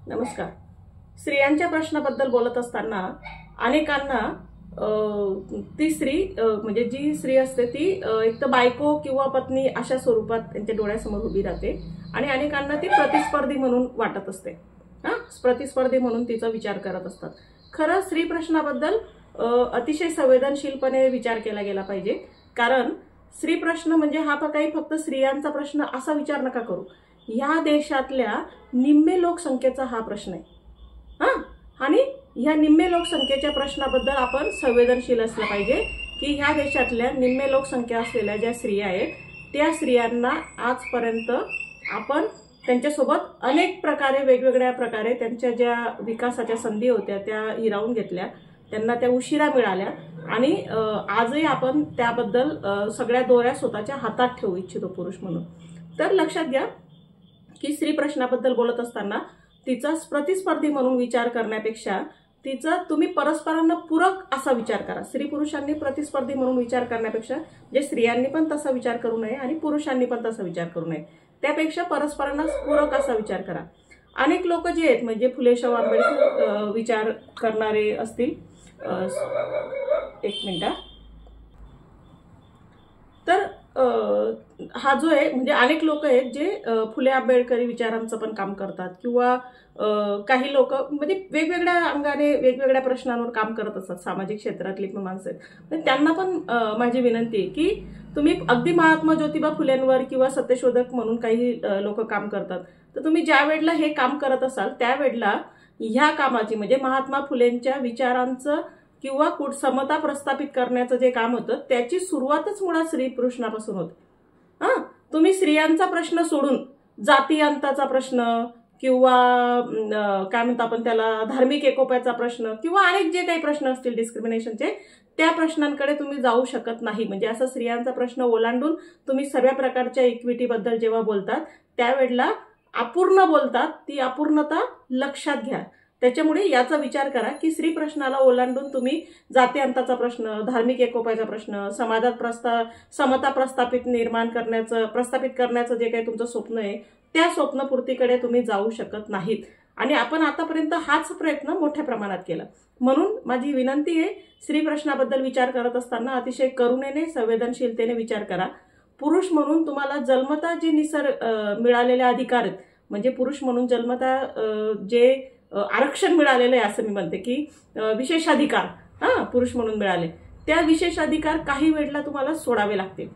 नमस्कार. स्त्रियांच्या प्रश्नाबद्दल बोलत असताना अनेकांना ती स्त्री म्हणजे जी स्त्री असते ती एक तर बायको किंवा पत्नी अशा स्वरूपात त्यांच्या डोळ्यासमोर उभी राहते आणि अनेकांना ती प्रतिस्पर्धी म्हणून वाटत असते. प्रतिस्पर्धी म्हणून तिचा विचार करत असतात. खरं स्त्री प्रश्नाबद्दल अतिशय संवेदनशीलपणे विचार केला गेला पाहिजे. कारण स्त्री प्रश्न म्हणजे हा काही फक्त स्त्रियांचा प्रश्न असा विचार नका करू. ह्या देशातल्या निम्मे लोकसंख्येचा हा प्रश्न आहे. आणि ह्या निम्मे लोकसंख्येच्या प्रश्नाबद्दल आपण संवेदनशील असलं पाहिजे की ह्या देशातल्या निम्मे लोकसंख्या असलेल्या ज्या स्त्रिया आहेत त्या स्त्रियांना आजपर्यंत आपण त्यांच्यासोबत अनेक प्रकारे वेगवेगळ्या प्रकारे त्यांच्या ज्या विकासाच्या संधी होत्या त्या हिरावून घेतल्या, त्यांना त्या उशिरा मिळाल्या आणि आजही आपण त्याबद्दल सगळ्या दोऱ्या स्वतःच्या हातात ठेवू इच्छितो पुरुष म्हणून. तर लक्षात घ्या की स्त्री प्रश्नाबद्दल बोलत असताना तिचा प्रतिस्पर्धी म्हणून विचार करण्यापेक्षा तिचा तुम्ही परस्परांना पूरक असा विचार करा. स्त्री पुरुषांनी प्रतिस्पर्धी म्हणून विचार करण्यापेक्षा जे स्त्रियांनी पण तसा विचार करू नये आणि पुरुषांनी पण तसा विचार करू नये, त्यापेक्षा परस्परांना पूरक असा विचार करा. अनेक लोक जे आहेत म्हणजे फुले शाहू आंबेडकर विचार करणारे असतील, एक मिनिट. तर हा जो आहे म्हणजे अनेक लोक आहेत जे फुले आंबेडकरी विचारांचं पण काम करतात किंवा काही लोक म्हणजे वेगवेगळ्या अंगाने वेगवेगळ्या प्रश्नांवर काम करत असतात. सामाजिक क्षेत्रातली पण माणसं आहेत. त्यांना पण माझी विनंती आहे की तुम्ही अगदी महात्मा ज्योतिबा फुलेंवर किंवा सत्यशोधक म्हणून काही लोक काम करतात, तर तुम्ही ज्या वेळेला हे काम करत असाल त्यावेळेला ह्या कामाची म्हणजे महात्मा फुलेंच्या विचारांचं किंवा समता प्रस्थापित करण्याचं जे काम होतं त्याची सुरुवातच मुळात स्त्री प्रश्नापासून होते. तुम्ही स्त्रियांचा प्रश्न सोडून जाती अंताचा प्रश्न किंवा काय म्हणतो आपण त्याला धार्मिक एकोप्याचा प्रश्न किंवा अनेक जे काही प्रश्न असतील डिस्क्रिमिनेशनचे त्या प्रश्नांकडे तुम्ही जाऊ शकत नाही. म्हणजे असा स्त्रियांचा प्रश्न ओलांडून तुम्ही सर्व प्रकारच्या इक्विटीबद्दल जेव्हा बोलतात त्यावेळेला अपूर्ण बोलतात. ती अपूर्णता लक्षात घ्या. त्याच्यामुळे याचा विचार करा की स्त्री प्रश्नाला ओलांडून तुम्ही जाती अंताचा प्रश्न, धार्मिक एकोप्याचा प्रश्न, समाजात समता प्रस्थापित करण्याचं जे काही तुमचं स्वप्न आहे त्या स्वप्नपूर्तीकडे तुम्ही जाऊ शकत नाहीत. आणि आपण आतापर्यंत हाच प्रयत्न मोठ्या प्रमाणात केला. म्हणून माझी विनंती आहे स्त्री प्रश्नाबद्दल विचार करत असताना अतिशय करुणेने संवेदनशीलतेने विचार करा. पुरुष म्हणून तुम्हाला जन्मता जे मिळालेले अधिकार आहेत म्हणजे पुरुष म्हणून जन्मता जे आरक्षण मिळालेलं आहे असं मी म्हणते की विशेषाधिकार पुरुष म्हणून मिळाले, त्या विशेषाधिकार काही वेळेला तुम्हाला सोडावे लागतील.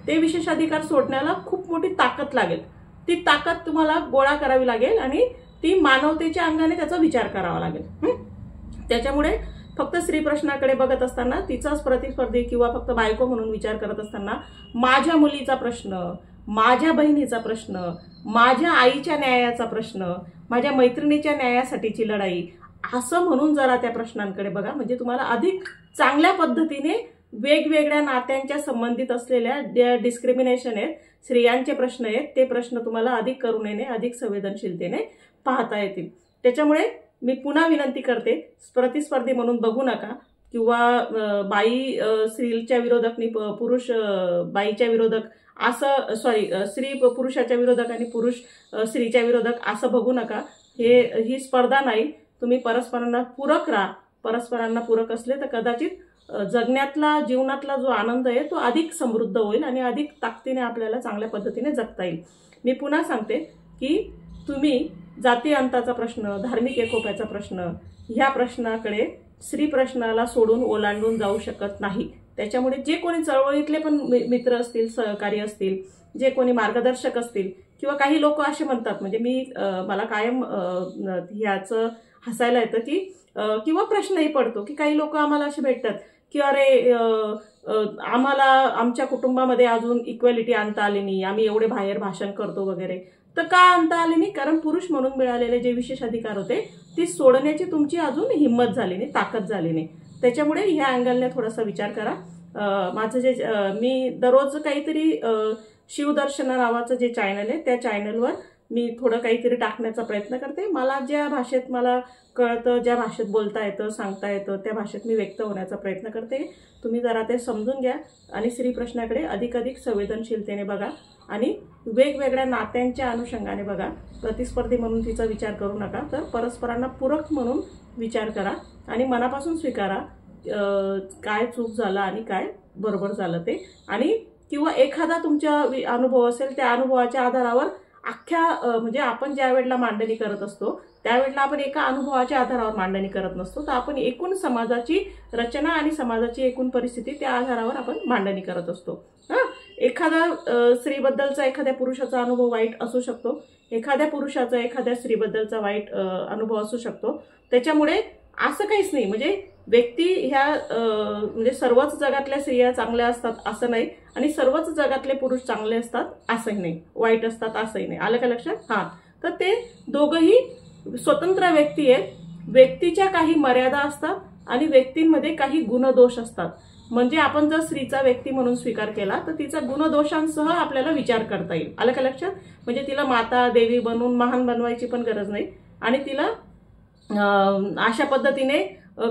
ते विशेषाधिकार सोडण्याला खूप मोठी ताकद लागेल. ती ताकद तुम्हाला गोळा करावी लागेल आणि ती मानवतेच्या अंगाने त्याचा विचार करावा लागेल. त्याच्यामुळे फक्त स्त्री प्रश्नाकडे बघत असताना तिचाच प्रतिस्पर्धी किंवा फक्त बायको म्हणून विचार करत असताना माझ्या मुलीचा प्रश्न, माझ्या बहिणीचा प्रश्न, माझ्या आईच्या न्यायाचा प्रश्न, माझ्या मैत्रिणीच्या न्यायासाठीची लढाई असं म्हणून जरा त्या प्रश्नांकडे बघा. म्हणजे तुम्हाला अधिक चांगल्या पद्धतीने वेगवेगळ्या नात्यांच्या संबंधित असलेल्या ज्या डिस्क्रिमिनेशन आहेत, स्त्रियांचे प्रश्न आहेत, ते प्रश्न तुम्हाला अधिक करुणेने अधिक संवेदनशीलतेने पाहता येतील. त्याच्यामुळे मी पुन्हा विनंती करते, प्रतिस्पर्धी म्हणून बघू नका किंवा बाई स्त्रीच्या विरोधक पुरुष बाईच्या विरोधक असं स्त्री पुरुषाच्या विरोधक आणि पुरुष स्त्रीच्या विरोधक असं बघू नका. ही स्पर्धा नाही. तुम्ही परस्परांना पूरक राहा. परस्परांना पूरक असले तर कदाचित जगण्यातला जीवनातला जो आनंद आहे तो अधिक समृद्ध होईल आणि अधिक ताकदीने आपल्याला चांगल्या पद्धतीने जगता येईल. मी पुन्हा सांगते की तुम्ही जाती अंताचा प्रश्न, धार्मिक एकोप्याचा प्रश्न ह्या प्रश्नाकडे स्त्री प्रश्नाला सोडून ओलांडून जाऊ शकत नाही. त्याच्यामुळे जे कोणी चळवळीतले पण मित्र असतील, सहकारी असतील, जे कोणी मार्गदर्शक असतील किंवा काही लोक असे म्हणतात म्हणजे मला कायम ह्याचं हसायला येतं की किंवा प्रश्नही पडतो की काही लोक आम्हाला असे भेटतात की अरे आम्हाला आमच्या कुटुंबामध्ये अजून इक्वॅलिटी आणता आली नाही, आम्ही एवढे बाहेर भाषण करतो वगैरे. तर का आणता आली नाही? कारण पुरुष म्हणून मिळालेले जे विशेष अधिकार होते ती सोडण्याची तुमची अजून हिंमत झाली नाही, ताकद झाली नाही. त्याच्यामुळे ह्या अँगलने थोडासा विचार करा. माझं मी दररोज काहीतरी शिवदर्शन नावाचं जे चॅनल आहे त्या चॅनलवर मी थोडं काहीतरी टाकण्याचा प्रयत्न करते. मला ज्या भाषेत मला कळतं, ज्या भाषेत बोलता येतं, सांगता येतं, त्या भाषेत मी व्यक्त होण्याचा प्रयत्न करते. तुम्ही जरा ते समजून घ्या आणि स्त्री प्रश्नाकडे अधिकाधिक संवेदनशीलतेने बघा आणि वेगवेगळ्या नात्यांच्या अनुषंगाने बघा. प्रतिस्पर्धी म्हणून तिचा विचार करू नका, तर परस्परांना पूरक म्हणून विचार करा आणि मनापासून स्वीकारा काय चूक झालं आणि काय बरोबर झालं ते. आणि किंवा एखादा तुमचा अनुभव असेल, त्या अनुभवाच्या आधारावर अख्ख्या म्हणजे आपण ज्या वेळेला मांडणी करत असतो त्यावेळेला आपण एका अनुभवाच्या आधारावर मांडणी करत नसतो, तर आपण एकूण समाजाची रचना आणि समाजाची एकूण परिस्थिती त्या आधारावर आपण मांडणी करत असतो. एखादा स्त्रीबद्दलचा एखाद्या पुरुषाचा अनुभव वाईट असू शकतो, एखाद्या पुरुषाचा एखाद्या स्त्रीबद्दलचा वाईट अनुभव असू शकतो. त्याच्यामुळे असं काहीच नाही, म्हणजे व्यक्ती ह्या म्हणजे सर्वच जगातल्या स्त्रिया चांगल्या असतात असं नाही आणि सर्वच जगातले पुरुष चांगले असतात असंही नाही, वाईट असतात असंही नाही. आलं का लक्षात? तर ते दोघंही स्वतंत्र व्यक्ती आहेत. व्यक्तीच्या काही मर्यादा असतात आणि व्यक्तींमध्ये काही गुणदोष असतात. म्हणजे आपण जर स्त्रीचा व्यक्ती म्हणून स्वीकार केला तर तिचा गुणदोषांसह आपल्याला विचार करता येईल. आलं का लक्षात? म्हणजे तिला माता देवी बनवून महान बनवायची पण गरज नाही आणि तिला अशा पद्धतीने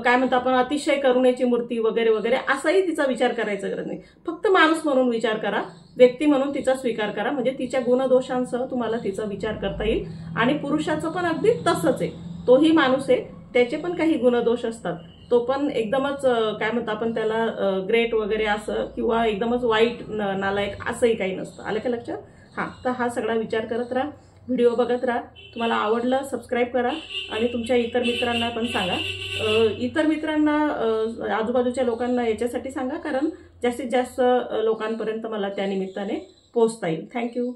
काय म्हणतो आपण अतिशय करुणेची मूर्ती वगैरे वगैरे असाही तिचा विचार करायचा गरज नाही. फक्त माणूस म्हणून विचार करा, व्यक्ती म्हणून तिचा स्वीकार करा, म्हणजे तिच्या गुणदोषांसह तुम्हाला तिचा विचार करता येईल. आणि पुरुषाचं पण अगदी तसंच आहे, तोही माणूस आहे, त्याचे पण काही गुणदोष असतात. तो पण एकदमच काय म्हणतो आपण त्याला ग्रेट वगैरे असं किंवा एकदमच वाईट नालायक असंही काही नसतं. आलं का लक्षात? तर हा सगळा विचार करत राहा, व्हिडिओ बघत राहा. तुम्हाला आवडलं सबस्क्राईब करा आणि तुमच्या इतर मित्रांना पण सांगा. इतर मित्रांना आजूबाजूच्या लोकांना याच्यासाठी सांगा कारण जास्तीत जास्त लोकांपर्यंत मला त्या निमित्ताने पोहोचता येईल. थँक्यू.